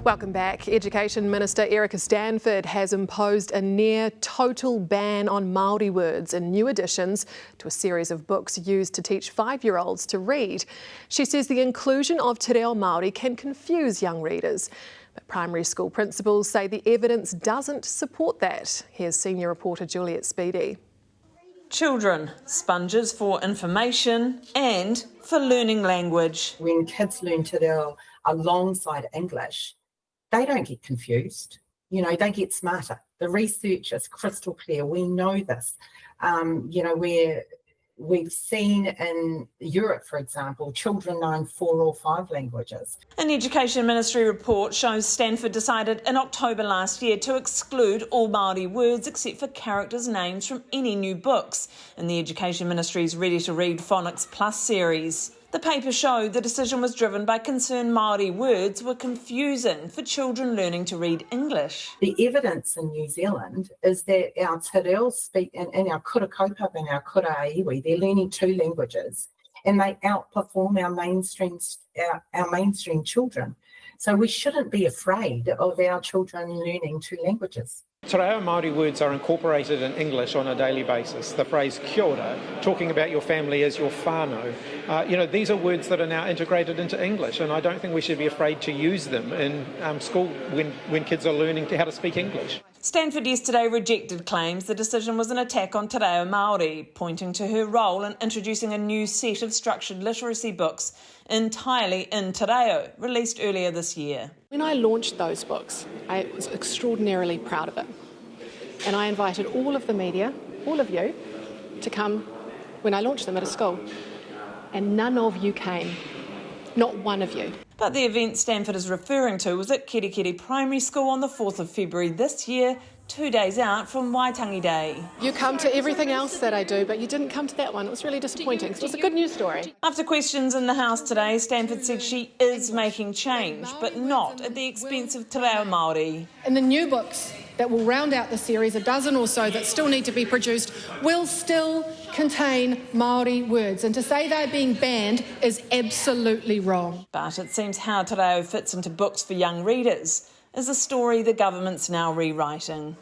Welcome back. Education Minister Erica Stanford has imposed a near total ban on Māori words in new additions to a series of books used to teach 5-year-olds to read. She says the inclusion of te reo Māori can confuse young readers, but primary school principals say the evidence doesn't support that. Here's senior reporter Juliet Speedy. Children, sponges for information and for learning language. When kids learn te reo alongside English, they don't get confused, they get smarter. The research is crystal clear. We know this. We've seen in Europe, for example, children knowing 4 or 5 languages. An Education Ministry report shows Stanford decided in October last year to exclude all Māori words except for characters' names from any new books in the Education Ministry's Ready to Read Phonics Plus series. The paper showed the decision was driven by concern Māori words were confusing for children learning to read English. The evidence in New Zealand is that our te reo speak in our kura kaupapa and our kura iwi, they're learning 2 languages and they outperform our mainstream children. So we shouldn't be afraid of our children learning 2 languages. Te reo Māori words are incorporated in English on a daily basis. The phrase kia ora, talking about your family as your whānau. These are words that are now integrated into English, and I don't think we should be afraid to use them in school when kids are learning how to speak English. Stanford yesterday rejected claims the decision was an attack on te reo Māori, pointing to her role in introducing a new set of structured literacy books entirely in te reo, released earlier this year. When I launched those books, I was extraordinarily proud of it. And I invited all of the media, all of you, to come when I launched them at a school. And none of you came. Not one of you. But the event Stanford is referring to was at Kirikiri Primary School on the 4th of February this year, 2 days out from Waitangi Day. You come to everything else that I do, but you didn't come to that one. It was really disappointing. So it was a good news story. After questions in the House today, Stanford said she is making change, but not at the expense of te reo Māori. In the new books that will round out the series, a dozen or so that still need to be produced, will still contain Māori words. And to say they're being banned is absolutely wrong. But it seems how te reo fits into books for young readers is a story the government's now rewriting.